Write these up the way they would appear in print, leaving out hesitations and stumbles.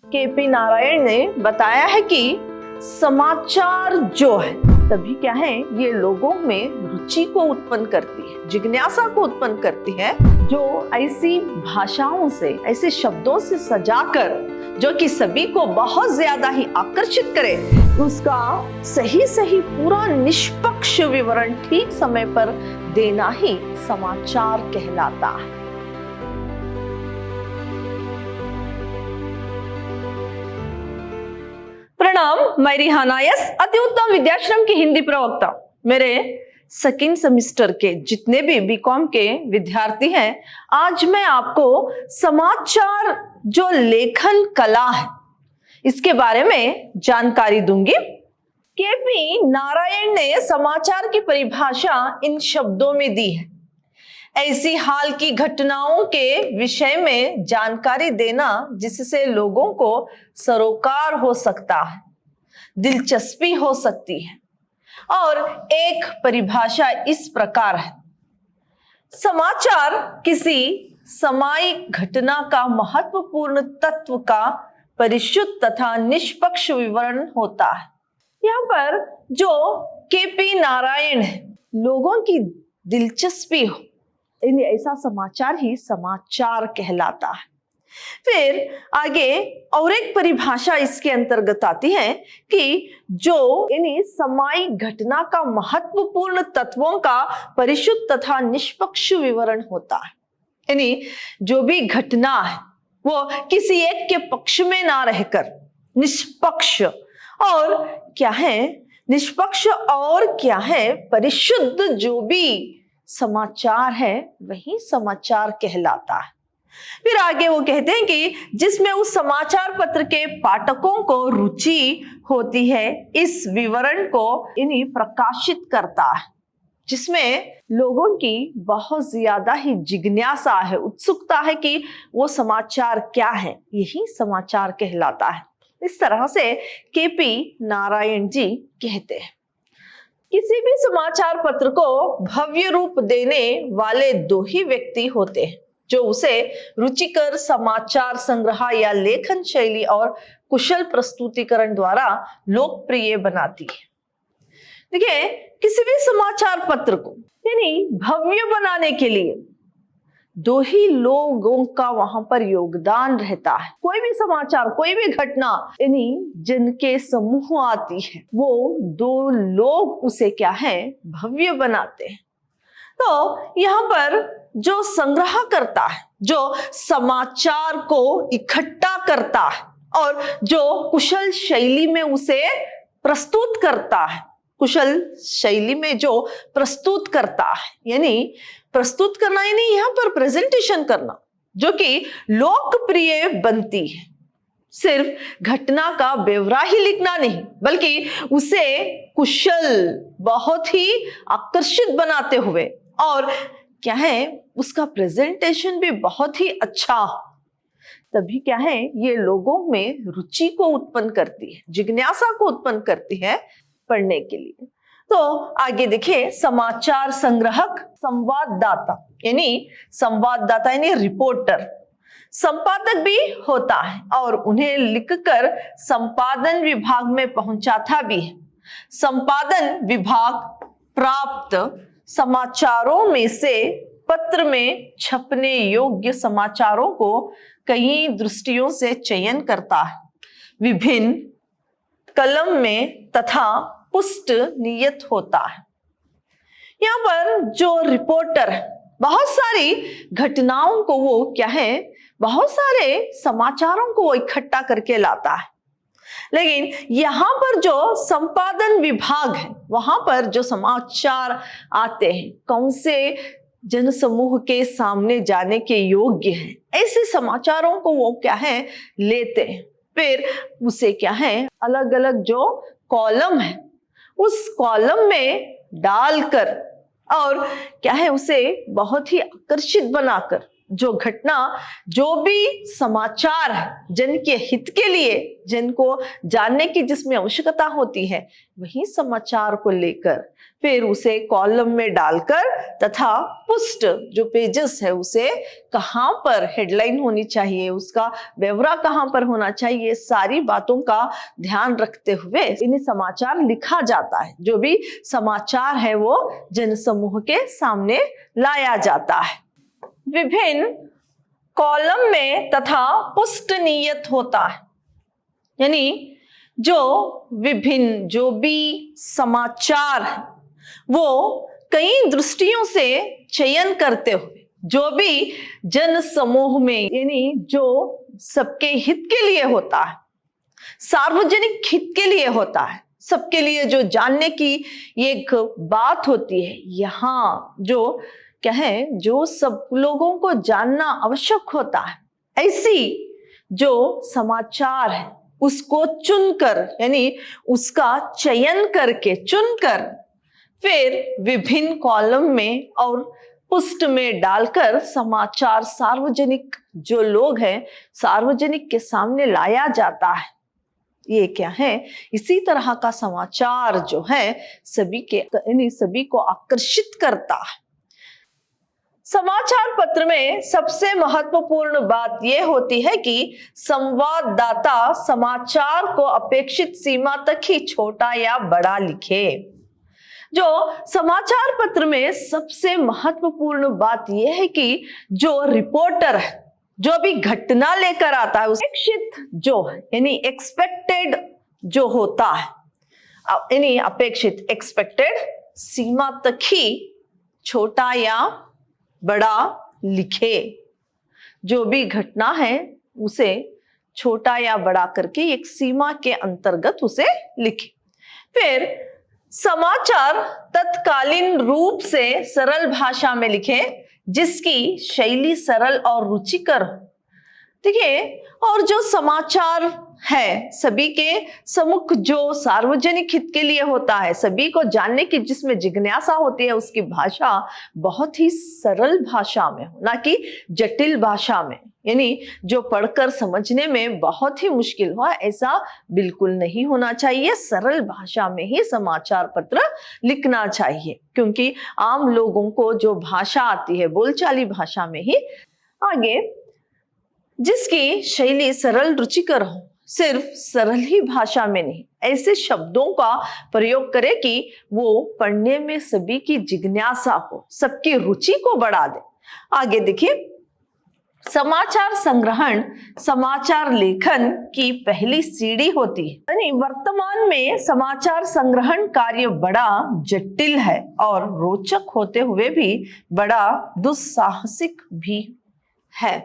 KP Narayan ने बताया है कि समाचार जो है तभी क्या है ये लोगों में रुचि को उत्पन्न करती है, जिज्ञासा को उत्पन्न करती है, जो ऐसी भाषाओं से, ऐसे शब्दों से सजाकर जो कि सभी को बहुत ज्यादा ही आकर्षित करे, उसका सही पूरा निष्पक्ष विवरण ठीक समय पर देना ही समाचार कहलाता है। प्रणाम, मैं रिहाना यस, अति उत्तम विद्याश्रम की हिंदी प्रवक्ता। मेरे सेकेंड सेमेस्टर के जितने भी बीकॉम के विद्यार्थी हैं, आज मैं आपको समाचार जो लेखन कला है इसके बारे में जानकारी दूंगी। केपी नारायण ने समाचार की परिभाषा इन शब्दों में दी है: ऐसी हाल की घटनाओं के विषय में जानकारी देना जिससे लोगों को सरोकार हो सकता है, दिलचस्पी हो सकती है। और एक परिभाषा इस प्रकार है: समाचार किसी सामयिक घटना का महत्वपूर्ण तत्व का परिशुद्ध तथा निष्पक्ष विवरण होता है। यहाँ पर जो केपी नारायण है, लोगों की दिलचस्पी हो, ऐसा समाचार ही समाचार कहलाता है। फिर आगे और एक परिभाषा इसके अंतर्गत आती है कि जो यानी सामयिक घटना का महत्वपूर्ण तत्वों का परिशुद्ध तथा निष्पक्ष विवरण होता है। यानी जो भी घटना है वो किसी एक के पक्ष में ना रहकर निष्पक्ष, और क्या है निष्पक्ष, और क्या है परिशुद्ध, जो भी समाचार है वही समाचार कहलाता है। फिर आगे वो कहते हैं कि जिसमें उस समाचार पत्र के पाठकों को रुचि होती है, इस विवरण को इन्हीं प्रकाशित करता है, जिसमें लोगों की बहुत ज्यादा ही जिज्ञासा है, उत्सुकता है कि वो समाचार क्या है, यही समाचार कहलाता है। इस तरह से केपी नारायण जी कहते हैं। किसी भी समाचार पत्र को भव्य रूप देने वाले दो ही व्यक्ति होते हैं जो उसे रुचिकर समाचार संग्रह या लेखन शैली और कुशल प्रस्तुतिकरण द्वारा लोकप्रिय बनाती है। देखिए, किसी भी समाचार पत्र को यानी भव्य बनाने के लिए दो ही लोगों का वहां पर योगदान रहता है। कोई भी समाचार, कोई भी घटना यानी जिनके समूह आती है, वो दो लोग उसे क्या है भव्य बनाते हैं। तो यहाँ पर जो संग्रह करता है, जो समाचार को इकट्ठा करता है और जो कुशल शैली में उसे प्रस्तुत करता है, कुशल शैली में जो प्रस्तुत करता है, यानी प्रस्तुत करना यानी यहाँ पर प्रेजेंटेशन करना, जो कि लोकप्रिय बनती है। सिर्फ घटना का ब्यौरा ही लिखना नहीं, बल्कि उसे कुशल, बहुत ही आकर्षित बनाते हुए, और क्या है उसका प्रेजेंटेशन भी बहुत ही अच्छा, तभी क्या है ये लोगों में रुचि को उत्पन्न करती है, जिज्ञासा को उत्पन्न करती है पढ़ने के लिए। तो आगे देखिए, समाचार संग्राहक संवाददाता यानी रिपोर्टर, संपादक भी होता है और उन्हें लिखकर संपादन विभाग में पहुंचाता भी है। संपादन विभाग प्राप्त समाचारों में से पत्र में छपने योग्य समाचारों को कई दृष्टियों से चयन करता है, विभिन्न कलम में तथा पुष्ट नियत होता है। यहाँ पर जो रिपोर्टर है, बहुत सारी घटनाओं को वो क्या है, बहुत सारे समाचारों को वो इकट्ठा करके लाता है। लेकिन यहाँ पर जो संपादन विभाग है, वहां पर जो समाचार आते हैं, कौन से जनसमूह के सामने जाने के योग्य हैं, ऐसे समाचारों को वो क्या है लेते हैं। फिर उसे क्या है अलग अलग जो कॉलम है, उस कॉलम में डालकर और क्या है उसे बहुत ही आकर्षित बनाकर जो घटना, जो भी समाचार है जन के हित के लिए, जिनको जानने की जिसमें आवश्यकता होती है, वही समाचार को लेकर फिर उसे कॉलम में डालकर तथा पुष्ट जो पेजेस है उसे कहां पर हेडलाइन होनी चाहिए, उसका ब्यौरा कहां पर होना चाहिए, सारी बातों का ध्यान रखते हुए इन्हें समाचार लिखा जाता है। जो भी समाचार है वो जनसमूह के सामने लाया जाता है। विभिन्न कॉलम में तथा पुष्ट नियत होता है, यानी जो विभिन्न जो भी समाचार है वो कई दृष्टियों से चयन करते हुए जो भी जन समूह में, यानी जो सबके हित के लिए होता है, सार्वजनिक हित के लिए होता है, सबके लिए जो जानने की एक बात होती है, यहाँ जो क्या है, जो सब लोगों को जानना आवश्यक होता है, ऐसी जो समाचार है उसको चुनकर, यानी उसका चयन करके चुनकर फिर विभिन्न कॉलम में और पुष्ट में डालकर समाचार सार्वजनिक जो लोग हैं सार्वजनिक के सामने लाया जाता है। ये क्या है, इसी तरह का समाचार जो है सभी को आकर्षित करता है। समाचार पत्र में सबसे महत्वपूर्ण बात यह होती है कि संवाददाता समाचार को अपेक्षित सीमा तक ही छोटा या बड़ा लिखे। जो समाचार पत्र में सबसे महत्वपूर्ण बात यह है कि जो रिपोर्टर है, जो भी घटना लेकर आता है, अपेक्षित जो है यानी एक्सपेक्टेड जो होता है, यानी अपेक्षित एक्सपेक्टेड सीमा तक ही छोटा या बड़ा लिखे। जो भी घटना है उसे छोटा या बड़ा करके एक सीमा के अंतर्गत उसे लिखे। फिर समाचार तत्कालीन रूप से सरल भाषा में लिखे जिसकी शैली सरल और रुचिकर हो। देखिए, और जो समाचार है सभी के सम्मुख जो सार्वजनिक हित के लिए होता है, सभी को जानने की जिसमें जिज्ञासा होती है, उसकी भाषा बहुत ही सरल भाषा में हो, ना कि जटिल भाषा में, यानी जो पढ़कर समझने में बहुत ही मुश्किल हो, ऐसा बिल्कुल नहीं होना चाहिए। सरल भाषा में ही समाचार पत्र लिखना चाहिए, क्योंकि आम लोगों को जो भाषा आती है बोलचाली भाषा में ही। आगे, जिसकी शैली सरल रुचिकर हो, सिर्फ सरल ही भाषा में नहीं, ऐसे शब्दों का प्रयोग करे कि वो पढ़ने में सभी की जिज्ञासा को, सबकी रुचि को बढ़ा दे। आगे देखिए, समाचार संग्रहण समाचार लेखन की पहली सीढ़ी होती है। यानी वर्तमान में समाचार संग्रहण कार्य बड़ा जटिल है और रोचक होते हुए भी बड़ा दुस्साहसिक भी है।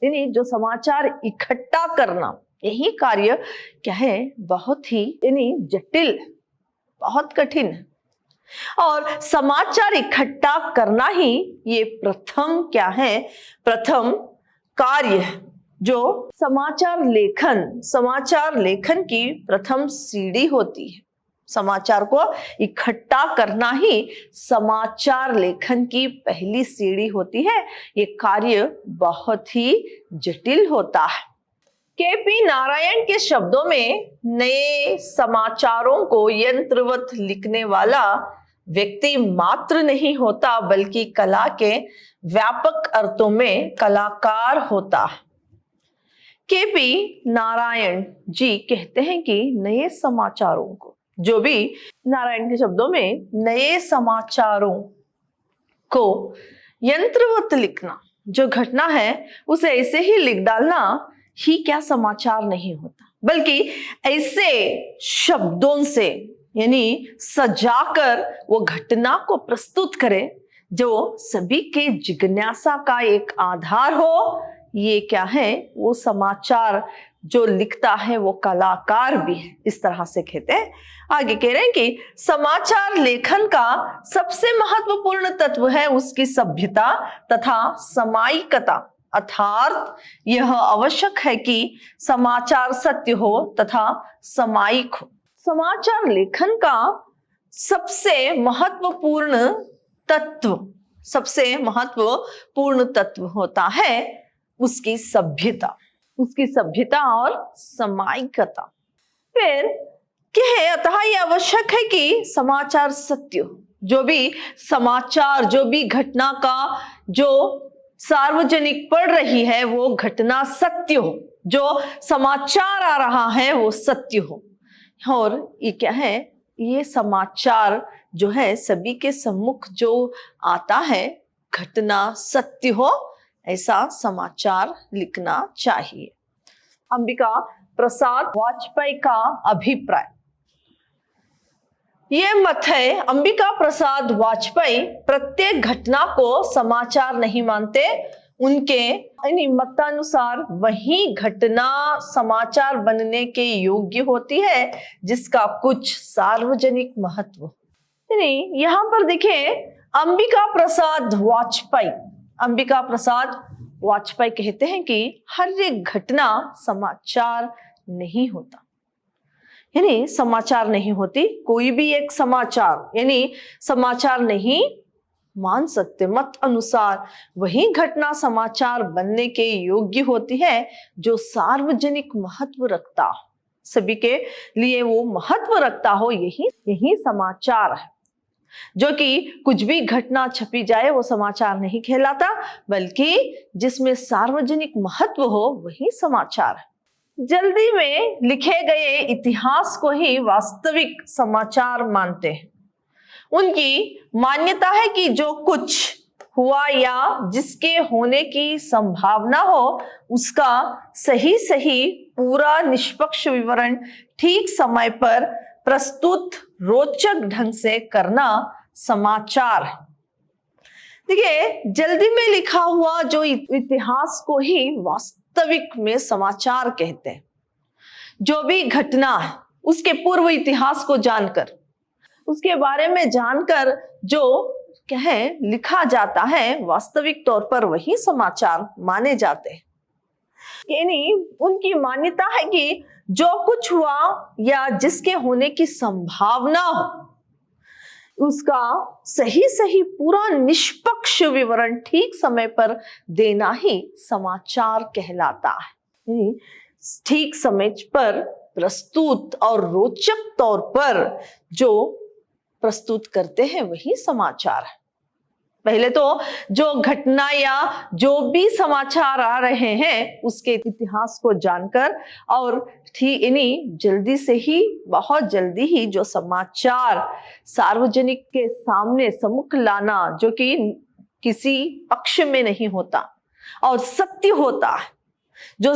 यानी जो समाचार इकट्ठा करना, यही कार्य क्या है, बहुत ही यानी जटिल, बहुत कठिन है। और समाचार इकट्ठा करना ही ये प्रथम क्या है, प्रथम कार्य है जो समाचार लेखन की प्रथम सीढ़ी होती है। समाचार को इकट्ठा करना ही समाचार लेखन की पहली सीढ़ी होती है। ये कार्य बहुत ही जटिल होता है। केपी नारायण के शब्दों में, नए समाचारों को यंत्रवत लिखने वाला व्यक्ति मात्र नहीं होता, बल्कि कला के व्यापक अर्थों में कलाकार होता है। केपी नारायण जी कहते हैं कि नए समाचारों को, जो भी नारायण के शब्दों में, नए समाचारों को यंत्रवत लिखना, जो घटना है उसे ऐसे ही लिख डालना ही क्या समाचार नहीं होता, बल्कि ऐसे शब्दों से यानी सजाकर वो घटना को प्रस्तुत करे जो सभी के जिज्ञासा का एक आधार हो। ये क्या है, वो समाचार जो लिखता है वो कलाकार भी है, इस तरह से कहते हैं। आगे कह रहे हैं कि समाचार लेखन का सबसे महत्वपूर्ण तत्व है उसकी सभ्यता तथा सामायिकता, अर्थात यह आवश्यक है कि समाचार सत्य हो तथा सामायिक हो। समाचार लेखन का सबसे महत्वपूर्ण तत्व सबसे महत्वपूर्ण तत्व होता है उसकी सभ्यता और सामायिकता। फिर क्या है, अतः यह आवश्यक है कि समाचार सत्य हो। जो भी समाचार, जो भी घटना का जो सार्वजनिक पढ़ रही है वो घटना सत्य हो, जो समाचार आ रहा है वो सत्य हो। और ये क्या है, ये समाचार जो है सभी के सम्मुख जो आता है घटना सत्य हो, ऐसा समाचार लिखना चाहिए। अंबिका प्रसाद वाजपेयी का अभिप्राय। ये मत है, अंबिका प्रसाद वाजपेयी प्रत्येक घटना को समाचार नहीं मानते। उनके मतानुसार वही घटना समाचार बनने के योग्य होती है जिसका कुछ सार्वजनिक महत्व। यहाँ पर देखिए, अंबिका प्रसाद वाजपेयी कहते हैं कि हर एक घटना समाचार नहीं होता, यानी समाचार नहीं होती। कोई भी एक समाचार यानी समाचार नहीं मान सकते। मत अनुसार वही घटना समाचार बनने के योग्य होती है जो सार्वजनिक महत्व रखता हो, सभी के लिए वो महत्व रखता हो, यही समाचार है। जो कि कुछ भी घटना छपी जाए वो समाचार नहीं कहलाता, बल्कि जिसमें सार्वजनिक महत्व हो वही समाचार है। जल्दी में लिखे गए इतिहास को ही वास्तविक समाचार मानते हैं। उनकी मान्यता है कि जो कुछ हुआ या जिसके होने की संभावना हो उसका सही पूरा निष्पक्ष विवरण ठीक समय पर प्रस्तुत रोचक ढंग से करना समाचार है। देखिए, जल्दी में लिखा हुआ जो इतिहास को ही वास्तविक में समाचार कहते हैं। जो भी घटना है उसके पूर्व इतिहास को जानकर, उसके बारे में जानकर जो क्या है लिखा जाता है, वास्तविक तौर पर वही समाचार माने जाते हैं। यानी उनकी मान्यता है कि जो कुछ हुआ या जिसके होने की संभावना हो उसका सही पूरा निष्पक्ष विवरण ठीक समय पर देना ही समाचार कहलाता है। ठीक समय पर प्रस्तुत और रोचक तौर पर जो प्रस्तुत करते हैं वही समाचार है। पहले तो जो घटना या जो भी समाचार आ रहे हैं उसके इतिहास को जानकर और जल्दी से ही, बहुत जल्दी ही जो समाचार सार्वजनिक के सामने सम्मुख लाना, जो कि किसी पक्ष में नहीं होता और सत्य होता है। जो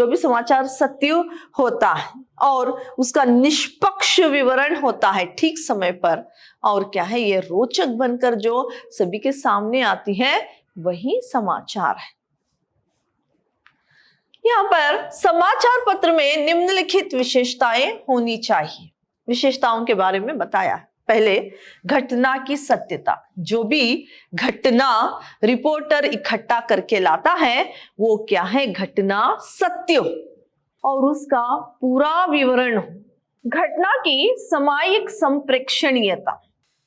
भी समाचार सत्य होता है और उसका निष्पक्ष विवरण होता है ठीक समय पर, और क्या है ये रोचक बनकर जो सभी के सामने आती है वही समाचार है। यहाँ पर समाचार पत्र में निम्नलिखित विशेषताएं होनी चाहिए। विशेषताओं के बारे में बताया है। पहले, घटना की सत्यता। जो भी घटना रिपोर्टर इकट्ठा करके लाता है वो क्या है, घटना सत्य हो और उसका पूरा विवरण हो। घटना की सामायिक संप्रेक्षणीयता।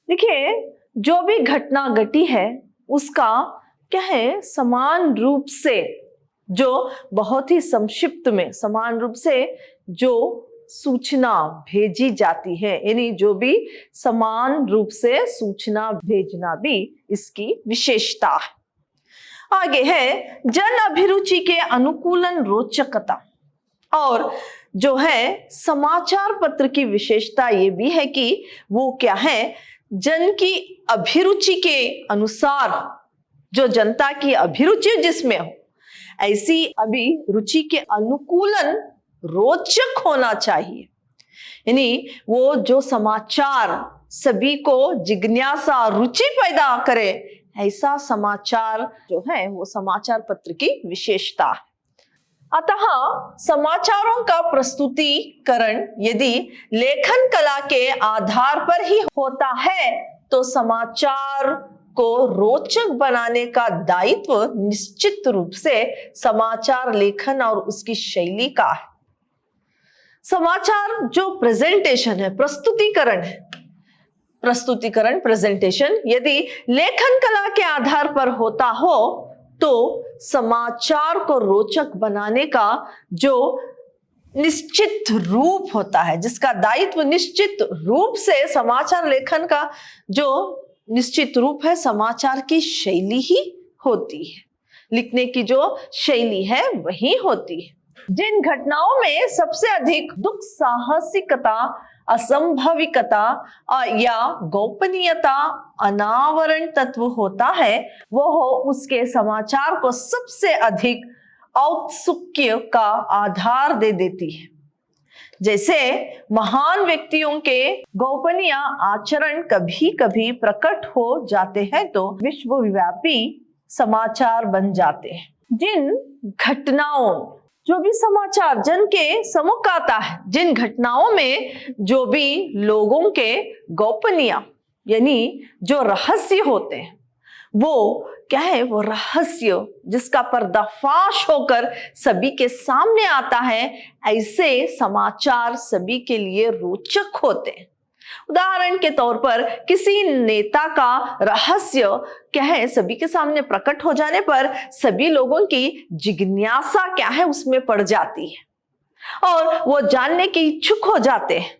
देखिए, जो भी घटना घटी है उसका क्या है, समान रूप से, जो बहुत ही संक्षिप्त में समान रूप से जो सूचना भेजी जाती है, यानी जो भी समान रूप से सूचना भेजना भी इसकी विशेषता है। आगे है जन अभिरुचि के अनुकूलन रोचकता। और जो है समाचार पत्र की विशेषता ये भी है कि वो क्या है, जन की अभिरुचि के अनुसार, जो जनता की अभिरुचि जिसमें हो ऐसी अभिरुचि के अनुकूलन रोचक होना चाहिए। यानी वो जो समाचार सभी को जिज्ञासा, रुचि पैदा करे, ऐसा समाचार जो है वो समाचार पत्र की विशेषता है। अतः समाचारों का प्रस्तुतिकरण यदि लेखन कला के आधार पर ही होता है तो समाचार को रोचक बनाने का दायित्व निश्चित रूप से समाचार लेखन और उसकी शैली का है। समाचार जो प्रेजेंटेशन है, प्रस्तुतिकरण है, प्रस्तुतिकरण प्रेजेंटेशन यदि लेखन कला के आधार पर होता हो तो समाचार को रोचक बनाने का जो निश्चित रूप होता है, जिसका दायित्व निश्चित रूप से समाचार लेखन का जो निश्चित रूप है, समाचार की शैली ही होती है। लिखने की जो शैली है वही होती है। जिन घटनाओं में सबसे अधिक दुख साहसिकता, असंभविकता या गोपनीयता, अनावरण तत्व होता है, वो उसके समाचार को सबसे अधिक औत्सुक्य का आधार दे देती है। जैसे महान व्यक्तियों के गोपनीय आचरण कभी कभी प्रकट हो जाते हैं तो विश्वव्यापी समाचार बन जाते हैं। जिन घटनाओं, जो भी समाचार जन के सम्मुख आता है, जिन घटनाओं में जो भी लोगों के गोपनीय यानी जो रहस्य होते हैं, वो क्या है, वो रहस्य जिसका पर्दाफाश होकर सभी के सामने आता है, ऐसे समाचार सभी के लिए रोचक होते हैं। उदाहरण के तौर पर किसी नेता का रहस्य क्या है, सभी के सामने प्रकट हो जाने पर सभी लोगों की जिज्ञासा क्या है उसमें पड़ जाती है और वो जानने के इच्छुक हो जाते हैं।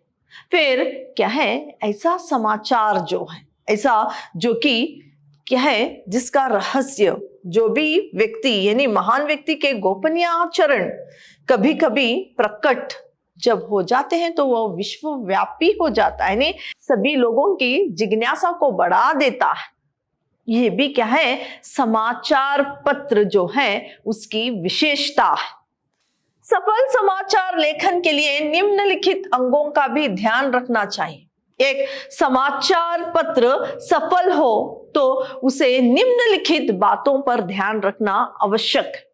फिर क्या है, ऐसा समाचार जो है, ऐसा जो कि क्या है, जिसका रहस्य जो भी व्यक्ति यानी महान व्यक्ति के गोपनीय आचरण कभी कभी प्रकट जब हो जाते हैं तो वो विश्वव्यापी हो जाता है, यानी सभी लोगों की जिज्ञासा को बढ़ा देता है। ये भी क्या है, समाचार पत्र जो है उसकी विशेषता है। सफल समाचार लेखन के लिए निम्नलिखित अंगों का भी ध्यान रखना चाहिए। एक समाचार पत्र सफल हो तो उसे निम्नलिखित बातों पर ध्यान रखना आवश्यक है।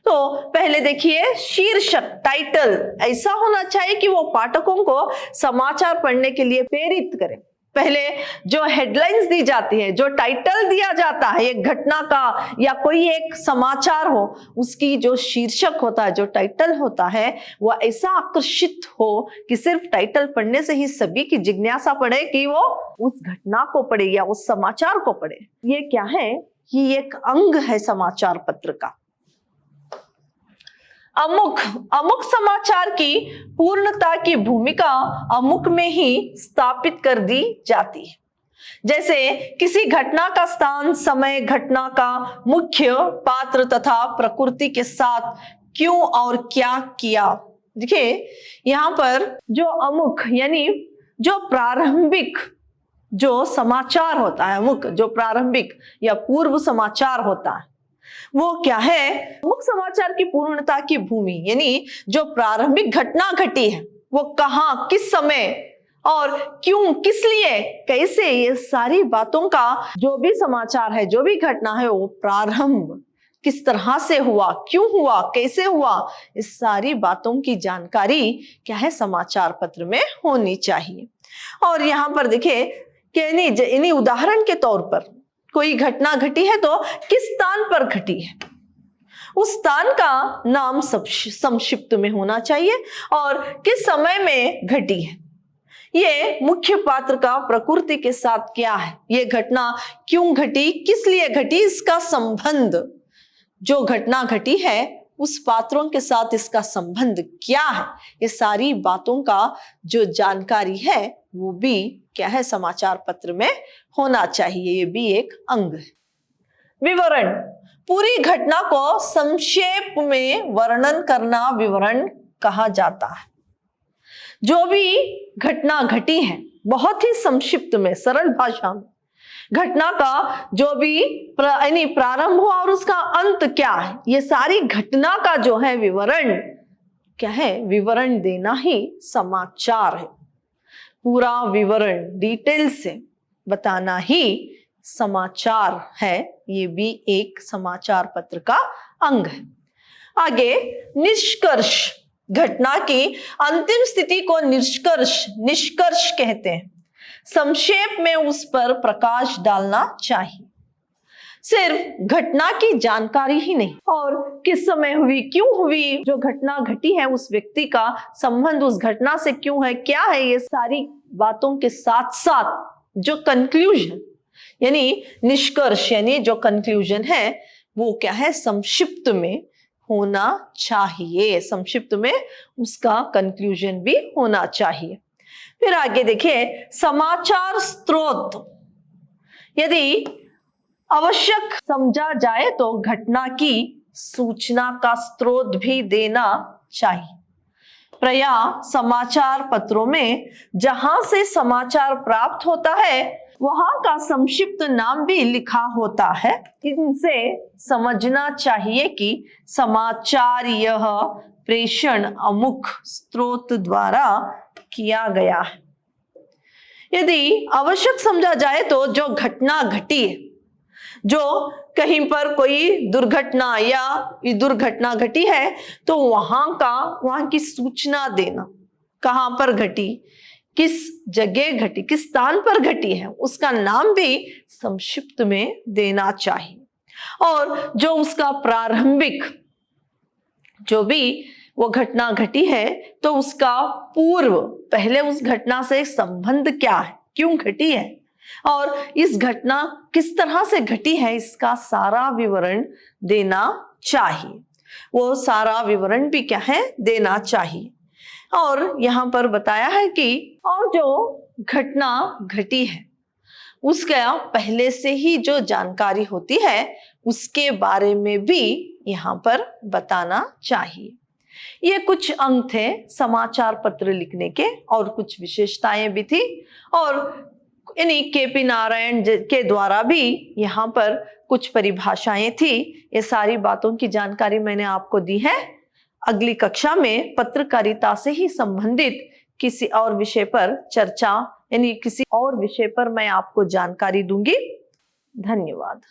तो पहले देखिए, शीर्षक, टाइटल ऐसा होना चाहिए कि वो पाठकों को समाचार पढ़ने के लिए प्रेरित करे। पहले जो हेडलाइंस दी जाती है, जो टाइटल दिया जाता है एक घटना का या कोई एक समाचार हो, उसकी जो शीर्षक होता है, जो टाइटल होता है, वो ऐसा आकर्षित हो कि सिर्फ टाइटल पढ़ने से ही सभी की जिज्ञासा पड़े कि वो उस घटना को पढ़े या उस समाचार को पढ़े। ये क्या है, ये एक अंग है समाचार पत्र का। अमुक समाचार की पूर्णता की भूमिका अमुक में ही स्थापित कर दी जाती है। जैसे किसी घटना का स्थान, समय, घटना का मुख्य पात्र तथा प्रकृति के साथ क्यों और क्या किया। देखिए यहाँ पर जो अमुक यानी जो प्रारंभिक जो समाचार होता है, अमुक जो प्रारंभिक या पूर्व समाचार होता है, वो क्या है, मुख्य समाचार की पूर्णता की भूमि यानी जो प्रारंभिक घटना घटी है वो कहाँ, किस समय और क्यों, किस लिए, कैसे, ये सारी बातों का जो भी समाचार है, जो भी घटना है, वो प्रारंभ किस तरह से हुआ, क्यों हुआ, कैसे हुआ, इस सारी बातों की जानकारी क्या है, समाचार पत्र में होनी चाहिए। और यहाँ पर देखिए कि इन्हीं उदाहरण के तौर पर कोई घटना घटी है तो किस स्थान पर घटी है, उस स्थान का नाम संक्षिप्त में होना चाहिए और किस समय में घटी है, ये मुख्य पात्र का प्रकृति के साथ क्या है, ये घटना क्यों घटी, किस लिए घटी, इसका संबंध, जो घटना घटी है उस पात्रों के साथ इसका संबंध क्या है, ये सारी बातों का जो जानकारी है वो भी क्या है, समाचार पत्र में होना चाहिए। ये भी एक अंग है। विवरण, पूरी घटना को संक्षेप में वर्णन करना विवरण कहा जाता है। जो भी घटना घटी है बहुत ही संक्षिप्त में, सरल भाषा में, घटना का जो भी प्रारंभ हुआ और उसका अंत क्या है, ये सारी घटना का जो है विवरण क्या है, विवरण देना ही समाचार है। पूरा विवरण डिटेल से बताना ही समाचार है। ये भी एक समाचार पत्र का अंग है। आगे निष्कर्ष, घटना की अंतिम स्थिति को निष्कर्ष कहते हैं। संक्षेप में उस पर प्रकाश डालना चाहिए। सिर्फ घटना की जानकारी ही नहीं और किस समय हुई, क्यों हुई, जो घटना घटी है उस व्यक्ति का संबंध उस घटना से क्यों है, क्या है, ये सारी बातों के साथ साथ जो कंक्लूजन यानी निष्कर्ष यानी जो कंक्लूजन है वो क्या है, संक्षिप्त में होना चाहिए। संक्षिप्त में उसका कंक्लूजन भी होना चाहिए। फिर आगे देखिए, समाचार स्रोत यदि आवश्यक समझा जाए तो घटना की सूचना का स्रोत भी देना चाहिए। प्राय समाचार पत्रों में जहां से समाचार प्राप्त होता है वहां का संक्षिप्त नाम भी लिखा होता है। इनसे समझना चाहिए कि समाचार यह प्रेषण अमुक स्रोत द्वारा किया गया है। यदि आवश्यक समझा जाए तो जो घटना घटी है, जो कहीं पर कोई दुर्घटना या दुर्घटना घटी है तो वहां की सूचना देना, कहां पर घटी, किस जगह घटी, किस स्थान पर घटी है, उसका नाम भी संक्षिप्त में देना चाहिए। और जो उसका प्रारंभिक जो भी वो घटना घटी है तो उसका पूर्व, पहले उस घटना से संबंध क्या है, क्यों घटी है और इस घटना किस तरह से घटी है, इसका सारा विवरण देना चाहिए। वो सारा विवरण भी क्या है, देना चाहिए। और यहाँ पर बताया है कि और जो घटना घटी है उसका पहले से ही जो जानकारी होती है उसके बारे में भी यहाँ पर बताना चाहिए। ये कुछ अंक थे समाचार पत्र लिखने के, और कुछ विशेषताएं भी थी, और यानी केपी नारायण के द्वारा भी यहाँ पर कुछ परिभाषाएं थी। ये सारी बातों की जानकारी मैंने आपको दी है। अगली कक्षा में पत्रकारिता से ही संबंधित किसी और विषय पर चर्चा यानी किसी और विषय पर मैं आपको जानकारी दूंगी। धन्यवाद।